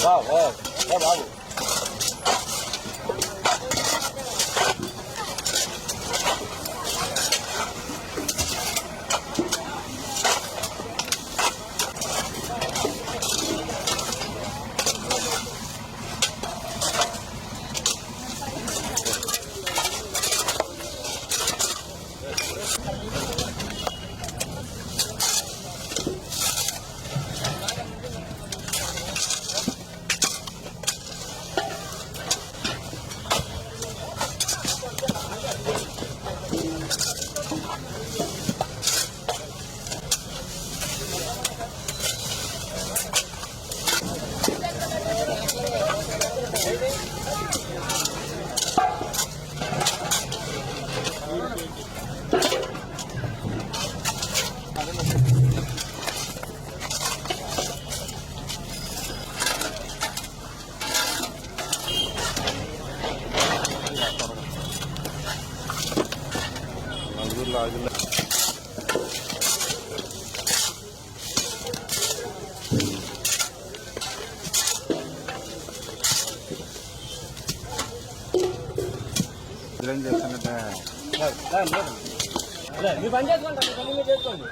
బాబు మీరు పని చేసుకోండి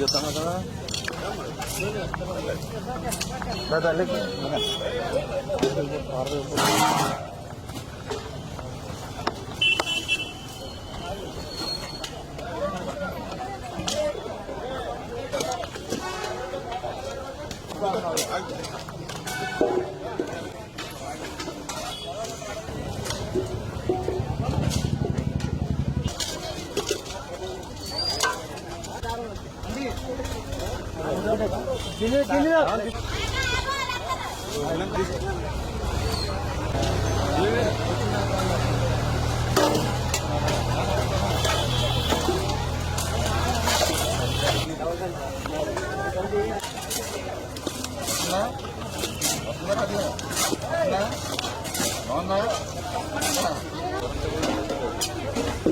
తీస్తాను కదా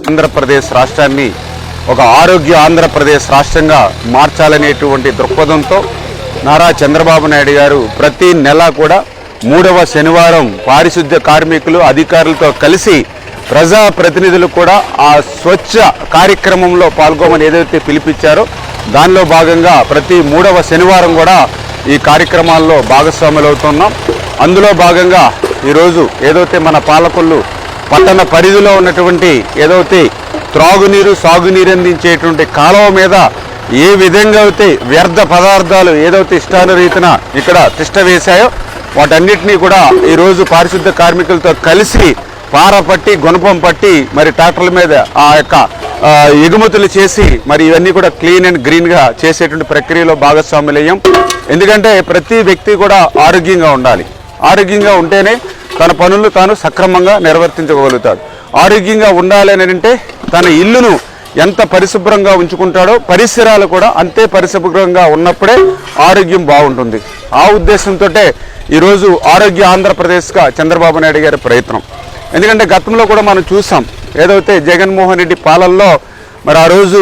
ఆంధ్రప్రదేశ్ రాష్ట్రాన్ని ఒక ఆరోగ్య ఆంధ్రప్రదేశ్ రాష్ట్రంగా మార్చాలనేటువంటి దృక్పథంతో నారా చంద్రబాబు నాయుడు గారు ప్రతి నెల కూడా 3వ శనివారం పారిశుద్ధ్య కార్మికులు అధికారులతో కలిసి ప్రజాప్రతినిధులు కూడా ఆ స్వచ్ఛ కార్యక్రమంలో పాల్గొమని ఏదైతే పిలిపించారో దానిలో భాగంగా ప్రతి 3వ శనివారం కూడా ఈ కార్యక్రమాల్లో భాగస్వాములు అవుతున్నాం. అందులో భాగంగా ఈరోజు ఏదైతే మన పాలకొల్లు పట్టణ పరిధిలో ఉన్నటువంటి ఏదైతే త్రాగునీరు సాగునీరు అందించేటువంటి కాలువ మీద ఏ విధంగా అయితే వ్యర్థ పదార్థాలు ఏదైతే ఇష్టానురీతిన ఇక్కడ తిష్ట వేశాయో వాటన్నిటినీ కూడా ఈరోజు పారిశుద్ధ కార్మికులతో కలిసి పారపట్టి గుణపం పట్టి మరి ట్రాక్టర్ల మీద ఆ యొక్క ఎగుమతులు చేసి మరి ఇవన్నీ కూడా క్లీన్ అండ్ గ్రీన్గా చేసేటువంటి ప్రక్రియలో భాగస్వాములయ్యాం. ఎందుకంటే ప్రతి వ్యక్తి కూడా ఆరోగ్యంగా ఉండాలి. ఆరోగ్యంగా ఉంటేనే తన పనులు తాను సక్రమంగా నిర్వర్తించగలుగుతాడు. ఆరోగ్యంగా ఉండాలి అని అంటే తన ఇల్లును ఎంత పరిశుభ్రంగా ఉంచుకుంటాడో పరిసరాలు కూడా అంతే పరిశుభ్రంగా ఉన్నప్పుడే ఆరోగ్యం బాగుంటుంది. ఆ ఉద్దేశంతో ఈరోజు ఆరోగ్య ఆంధ్రప్రదేశ్గా చంద్రబాబు నాయుడు గారి ప్రయత్నం. ఎందుకంటే గతంలో కూడా మనం చూసాం ఏదైతే జగన్మోహన్ రెడ్డి పాలనలో మరి ఆ రోజు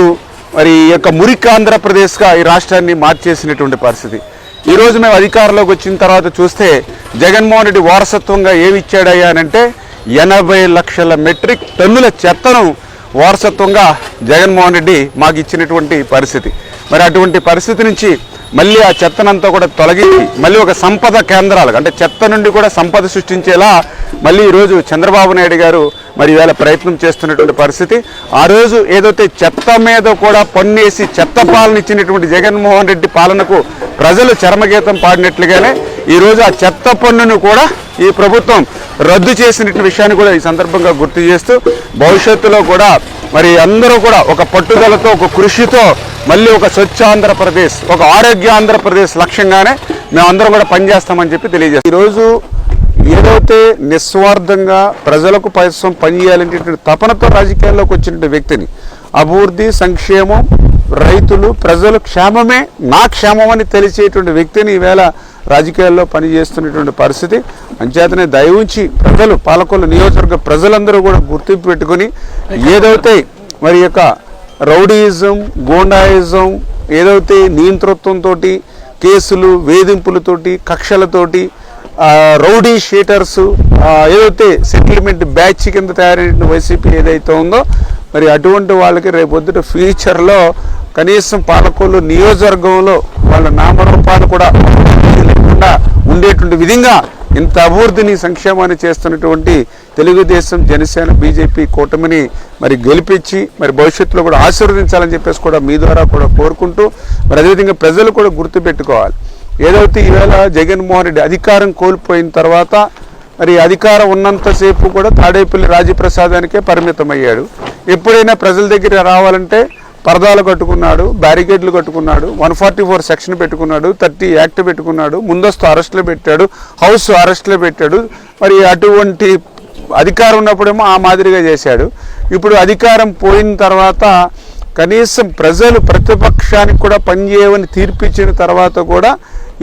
మరి ఈ యొక్క మురికి ఆంధ్రప్రదేశ్గా ఈ రాష్ట్రాన్ని మార్చేసినటువంటి పరిస్థితి. ఈరోజు మేము అధికారంలోకి వచ్చిన తర్వాత చూస్తే జగన్మోహన్ రెడ్డి వారసత్వంగా ఏమి ఇచ్చాడయ్యా అంటే 80 లక్షల మెట్రిక్ టన్నుల చెత్తను వారసత్వంగా జగన్మోహన్ రెడ్డి మాకు ఇచ్చినటువంటి పరిస్థితి. మరి అటువంటి పరిస్థితి నుంచి మళ్ళీ ఆ చెత్తనంతా కూడా తొలగించి మళ్ళీ ఒక సంపద కేంద్రాలకు అంటే చెత్త నుండి కూడా సంపద సృష్టించేలా మళ్ళీ ఈరోజు చంద్రబాబు నాయుడు గారు మరి ఇవాళ ప్రయత్నం చేస్తున్నటువంటి పరిస్థితి. ఆ రోజు ఏదైతే చెత్త మీద కూడా పన్నేసి చెత్త పాలన ఇచ్చినటువంటి జగన్మోహన్ రెడ్డి పాలనకు ప్రజలు చరమగీతం పాడినట్లుగానే ఈరోజు ఆ చెత్త పన్నును కూడా ఈ ప్రభుత్వం రద్దు చేసిన విషయాన్ని కూడా ఈ సందర్భంగా గుర్తు చేస్తూ భవిష్యత్తులో కూడా మరి అందరూ కూడా ఒక పట్టుదలతో ఒక కృషితో మళ్ళీ ఒక స్వచ్ఛ ఆంధ్రప్రదేశ్, ఒక ఆరోగ్య ఆంధ్రప్రదేశ్ లక్ష్యంగానే మేమందరం కూడా పనిచేస్తామని చెప్పి తెలియజేస్తాం. ఈరోజు ఏదైతే నిస్వార్థంగా ప్రజలకు కోసం పనిచేయాలనేటువంటి తపనతో రాజకీయాల్లోకి వచ్చిన వ్యక్తిని, అభివృద్ధి, సంక్షేమం, రైతులు, ప్రజలు క్షేమమే నా క్షేమం అని తెలిసేటువంటి వ్యక్తిని ఈవేళ రాజకీయాల్లో పనిచేస్తున్నటువంటి పరిస్థితి. అంచేతనే దయవుంచి ప్రజలు, పాలకొల్లు నియోజకవర్గ ప్రజలందరూ కూడా గుర్తింపు పెట్టుకుని ఏదైతే మరి యొక్క రౌడీయిజం, గోండాయిజం, ఏదైతే నియంతృత్వంతో, కేసులు, వేధింపులతోటి, కక్షలతోటి, రౌడీ షీటర్స్, ఏదైతే సెటిల్మెంట్ బ్యాచ్ కింద తయారైన వైసీపీ ఏదైతే ఉందో మరి అటువంటి వాళ్ళకి రేపొద్దుట ఫ్యూచర్లో కనీసం పాలకొల్లు నియోజకవర్గంలో వాళ్ళ నామరూపాలు కూడా లేకుండా ఉండేటువంటి విధంగా ఇంత అభివృద్ధిని, సంక్షేమాన్ని చేస్తున్నటువంటి తెలుగుదేశం, జనసేన, బీజేపీ కూటమిని మరి గెలిపించి మరి భవిష్యత్తులో కూడా ఆశీర్వదించాలని చెప్పేసి కూడా మీ ద్వారా కూడా కోరుకుంటూ మరి అదేవిధంగా ప్రజలు కూడా గుర్తుపెట్టుకోవాలి. ఏదైతే ఈవేళ జగన్మోహన్ రెడ్డి అధికారం కోల్పోయిన తర్వాత మరి అధికారం ఉన్నంతసేపు కూడా తాడేపల్లి రాజప్రసాదానికే పరిమితమయ్యాడు. ఎప్పుడైనా ప్రజల దగ్గర రావాలంటే పరదాలు కట్టుకున్నాడు, బ్యారికేడ్లు కట్టుకున్నాడు, 144 సెక్షన్ పెట్టుకున్నాడు, 30 యాక్ట్ పెట్టుకున్నాడు, ముందస్తు అరెస్టులు పెట్టాడు, హౌస్ అరెస్టులు పెట్టాడు. మరి అటువంటి అధికారం ఉన్నప్పుడేమో ఆ మాదిరిగా చేశాడు. ఇప్పుడు అధికారం పోయిన తర్వాత కనీసం ప్రజలు ప్రతిపక్షానికి కూడా పనిచేయవని తీర్పిచ్చిన తర్వాత కూడా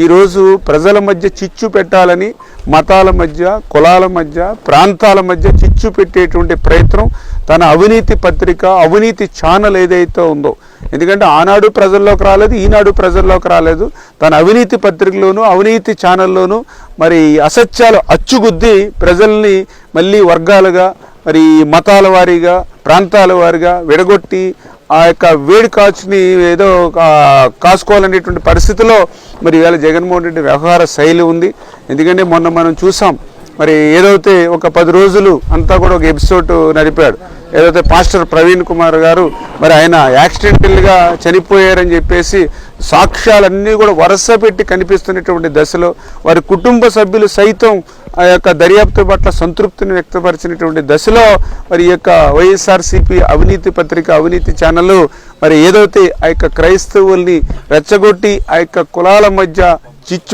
ఈరోజు ప్రజల మధ్య చిచ్చు పెట్టాలని, మతాల మధ్య, కులాల మధ్య, ప్రాంతాల మధ్య చిచ్చు పెట్టేటువంటి ప్రయత్నం తన అవినీతి పత్రిక, అవినీతి ఛానల్ ఏదైతే ఉందో, ఎందుకంటే ఆనాడు ప్రజల్లోకి రాలేదు, ఈనాడు ప్రజల్లోకి రాలేదు, తన అవినీతి పత్రికలోనూ అవినీతి ఛానల్లోనూ మరి అసత్యాలు అచ్చుగుద్ది ప్రజల్ని మళ్ళీ వర్గాలుగా, మరి మతాల వారీగా, ప్రాంతాల వారీగా విడగొట్టి ఆ యొక్క వేడి కాచుని ఏదో కాసుకోవాలనేటువంటి పరిస్థితిలో మరి ఇవాళ జగన్మోహన్ రెడ్డి వ్యవహార శైలి ఉంది. ఎందుకంటే మొన్న మనం చూసాం, మరి ఏదైతే ఒక 10 రోజులు అంతా కూడా ఒక ఎపిసోడ్ నడిపాడు. ఏదైతే పాస్టర్ ప్రవీణ్ కుమార్ గారు మరి ఆయన యాక్సిడెంటల్గా చనిపోయారని చెప్పేసి సాక్ష్యాలన్నీ కూడా వరుస పెట్టి కనిపిస్తున్నటువంటి దశలో వారి కుటుంబ సభ్యులు సైతం ఆ యొక్క దర్యాప్తు పట్ల సంతృప్తిని వ్యక్తపరిచినటువంటి దశలో మరి ఈ యొక్క వైఎస్ఆర్సీపీ అవినీతి పత్రిక, అవినీతి ఛానల్ మరి ఏదైతే ఆ యొక్క క్రైస్తవుల్ని రెచ్చగొట్టి ఆ యొక్క కులాల మధ్య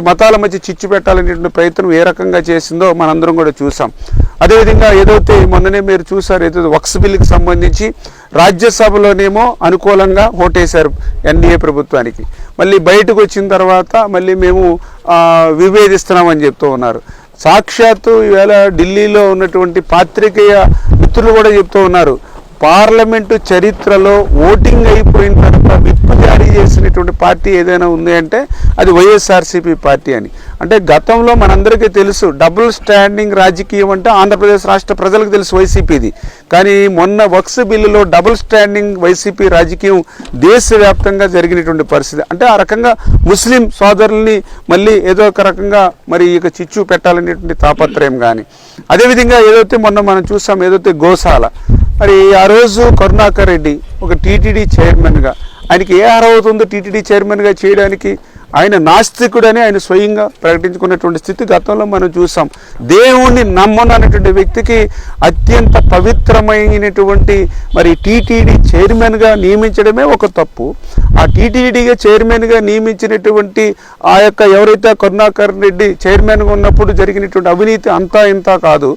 మతాల మధ్య చిచ్చు పెట్టాలనేటువంటి ప్రయత్నం ఏ రకంగా చేసిందో మనందరం కూడా చూసాం. అదేవిధంగా ఏదైతే మొన్ననే మీరు చూసారు, ఏదైతే వక్స్ బిల్లుకి సంబంధించి రాజ్యసభలోనేమో అనుకూలంగా ఓటేశారు ఎన్డీఏ ప్రభుత్వానికి, మళ్ళీ బయటకు వచ్చిన తర్వాత మళ్ళీ మేము విభేదిస్తున్నామని చెప్తూ ఉన్నారు. సాక్షాత్తు ఈవేళ ఢిల్లీలో ఉన్నటువంటి పాత్రికేయ మిత్రులు కూడా చెప్తూ ఉన్నారు, పార్లమెంటు చరిత్రలో ఓటింగ్ అయిపోయిన తర్వాత విప్ జారీ చేసినటువంటి పార్టీ ఏదైనా ఉంది అంటే అది వైఎస్ఆర్సీపీ పార్టీ అని. అంటే గతంలో మనందరికీ తెలుసు డబుల్ స్టాండింగ్ రాజకీయం అంటే ఆంధ్రప్రదేశ్ రాష్ట్ర ప్రజలకు తెలుసు వైసీపీది. కానీ మొన్న వక్స్ బిల్లులో డబుల్ స్టాండింగ్ వైసీపీ రాజకీయం దేశవ్యాప్తంగా జరిగినటువంటి పరిస్థితి. అంటే ఆ రకంగా ముస్లిం సోదరుల్ని మళ్ళీ ఏదో ఒక రకంగా మరి ఇక చిచ్చు పెట్టాలనేటువంటి తాపత్రయం. కానీ అదేవిధంగా ఏదైతే మొన్న మనం చూసాం, ఏదైతే గోశాల, మరి ఆ రోజు కరుణాకర్ రెడ్డి ఒక టీటీడీ చైర్మన్గా, ఆయనకి ఏ అర్హత ఉందో టీటీడీ చైర్మన్గా చేయడానికి? ఆయన నాస్తికుడని ఆయన స్వయంగా ప్రకటించుకున్నటువంటి స్థితి గతంలో మనం చూసాం. దేవుణ్ణి నమ్మనటువంటి వ్యక్తికి అత్యంత పవిత్రమైనటువంటి మరి టీటీడీ చైర్మన్గా నియమించడమే ఒక తప్పు. ఆ టీటీడీగా చైర్మన్గా నియమించినటువంటి ఆ యొక్క ఎవరైతే కరుణాకర్ రెడ్డి చైర్మన్గా ఉన్నప్పుడు జరిగినటువంటి అవినీతి అంతా ఇంతా కాదు.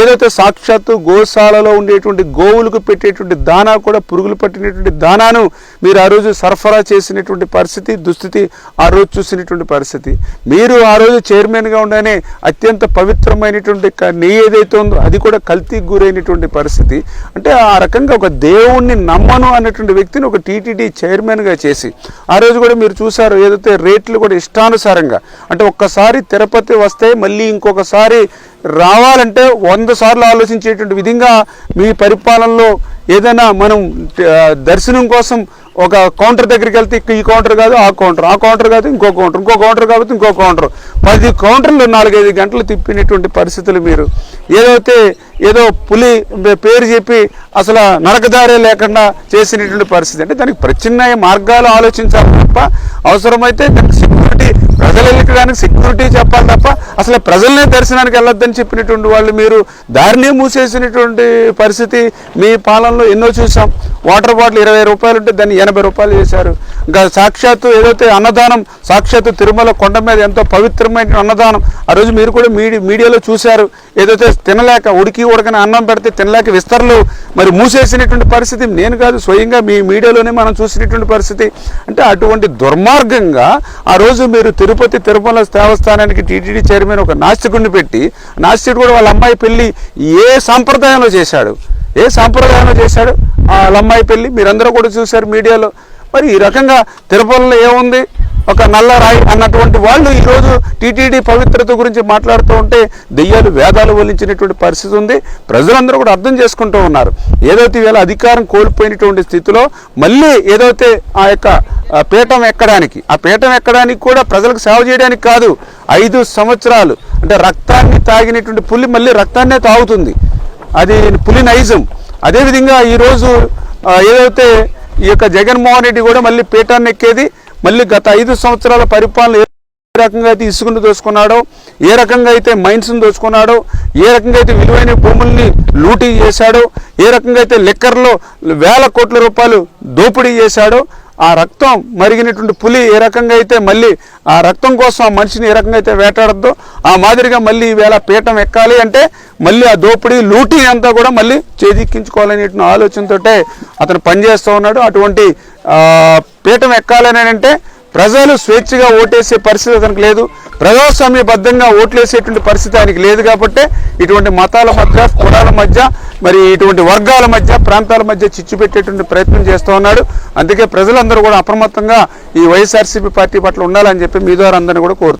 ఏదైతే సాక్షాత్తు గోశాలలో ఉండేటువంటి గోవులకు పెట్టేటువంటి దానా కూడా పురుగులు పట్టినటువంటి దానాను మీరు ఆ రోజు సరఫరా చేసినటువంటి పరిస్థితి, దుస్థితి ఆ రోజు చూసినటువంటి పరిస్థితి. మీరు ఆ రోజు చైర్మన్గా ఉండగానే అత్యంత పవిత్రమైనటువంటి నెయ్యి ఏదైతే ఉందో అది కూడా కల్తీకి గురైనటువంటి పరిస్థితి. అంటే ఆ రకంగా ఒక దేవుణ్ణి నమ్మను అన్నటువంటి వ్యక్తిని ఒక టీటీడీ చైర్మన్గా చేసి ఆ రోజు కూడా మీరు చూసారు, ఏదైతే రేట్లు కూడా ఇష్టానుసారంగా, అంటే ఒక్కసారి తిరుపతి వస్తే మళ్ళీ ఇంకొకసారి రావాలంటే 100 సార్లు ఆలోచించేటువంటి విధంగా మీ పరిపాలనలో ఏదైనా మనం దర్శనం కోసం ఒక కౌంటర్ దగ్గరికి వెళ్తే ఈ కౌంటర్ కాదు ఆ కౌంటర్ కాదు ఇంకో కౌంటర్ కాబట్టి ఇంకో కౌంటర్, 10 కౌంటర్లు 4-5 గంటలు తిప్పినటువంటి పరిస్థితులు. మీరు ఏదైతే ఏదో పులి పేరు చెప్పి అసలు నరకదారే లేకుండా చేసినటువంటి పరిస్థితి. అంటే దానికి ప్రత్యామ్నాయ మార్గాలు ఆలోచించాలి తప్ప, అవసరమైతే దానికి సెక్యూరిటీ, ప్రజలు వెళ్ళడానికి సెక్యూరిటీ చెప్పాలి తప్ప అసలు ప్రజలనే దర్శనానికి వెళ్ళొద్దని చెప్పినటువంటి వాళ్ళు మీరు దారినే మూసేసినటువంటి పరిస్థితి మీ పాలనలో ఎన్నో చూసాం. వాటర్ బాటిల్ 20 రూపాయలు ఉంటే దాన్ని 80 రూపాయలు చేశారు. ఇంకా సాక్షాత్తు ఏదైతే అన్నదానం, సాక్షాత్తు తిరుమల కొండ మీద ఎంతో పవిత్రమైన అన్నదానం, ఆ రోజు మీరు కూడా మీడియాలో చూశారు. ఏదైతే తినలేక ఉడకని అన్నం పెడితే తినలేక విస్తరలు మరి మూసేసినటువంటి పరిస్థితి నేను కాదు, స్వయంగా మీ మీడియాలోనే మనం చూసినటువంటి పరిస్థితి. అంటే అటువంటి దుర్మార్గంగా ఆ రోజు మీరు తిరుపతి తిరుమల దేవస్థానానికి టీటీడీ చైర్మన్ ఒక నాస్తికుడిని పెట్టి, నాస్తికుడు కూడా వాళ్ళ అమ్మాయి పెళ్లి ఏ సాంప్రదాయంలో చేశాడు, వాళ్ళ అమ్మాయి పెళ్లి మీరందరూ కూడా చూశారు మీడియాలో. మరి ఈ రకంగా తిరుపతిలో ఏముంది, ఒక నల్ల రాయి అన్నటువంటి వాళ్ళు ఈరోజు టీటీడీ పవిత్రత గురించి మాట్లాడుతూ ఉంటే దెయ్యాలు వేదాలు వల్లించినటువంటి పరిస్థితి ఉంది. ప్రజలందరూ కూడా అర్థం చేసుకుంటూ ఉన్నారు. ఏదైతే ఈవేళ అధికారం కోల్పోయినటువంటి స్థితిలో మళ్ళీ ఏదైతే ఆ యొక్క పీఠం ఎక్కడానికి కూడా ప్రజలకు సేవ చేయడానికి కాదు, 5 సంవత్సరాలు అంటే రక్తాన్ని తాగినటువంటి పులి మళ్ళీ రక్తాన్నే తాగుతుంది. అది పులి నైజం. అదేవిధంగా ఈరోజు ఏదైతే ఈ యొక్క జగన్మోహన్ రెడ్డి కూడా మళ్ళీ పీఠాన్ని ఎక్కేది, మళ్ళీ గత 5 సంవత్సరాల పరిపాలన ఏ రకంగా అయితే ఇసుకను దోచుకున్నాడో, ఏ రకంగా అయితే మైన్స్ను దోచుకున్నాడో, ఏ రకంగా అయితే విలువైన భూముల్ని లూటీ చేశాడో, ఏ రకంగా అయితే లిక్కర్లో వేల కోట్ల రూపాయలు దోపిడీ చేశాడో, ఆ రక్తం మరిగినటువంటి పులి ఏ రకంగా అయితే మళ్ళీ ఆ రక్తం కోసం ఆ మనిషిని ఏ రకంగా అయితే వేటాడద్దో ఆ మాదిరిగా మళ్ళీ ఈవేళ పీఠం ఎక్కాలి అంటే మళ్ళీ ఆ దోపిడీ లూటీ అంతా కూడా మళ్ళీ చేజిక్కించుకోవాలనే ఆలోచనతో అతను పనిచేస్తూ ఉన్నాడు. అటువంటి పీఠం ఎక్కాలని అంటే ప్రజలు స్వేచ్ఛగా ఓటేసే పరిస్థితి అతనికి లేదు, ప్రజాస్వామ్యబద్ధంగా ఓట్లేసేటువంటి పరిస్థితి ఆయనకి లేదు. కాబట్టి ఇటువంటి మతాల మధ్య, కులాల మధ్య, మరి ఇటువంటి వర్గాల మధ్య, ప్రాంతాల మధ్య చిచ్చు పెట్టేటువంటి ప్రయత్నం చేస్తూ ఉన్నాడు. అందుకే ప్రజలందరూ కూడా అప్రమత్తంగా ఈ వైఎస్ఆర్సీపీ పార్టీ పట్ల ఉండాలని చెప్పి మీ ద్వారా అందరినీ కూడా కోరుతున్నారు.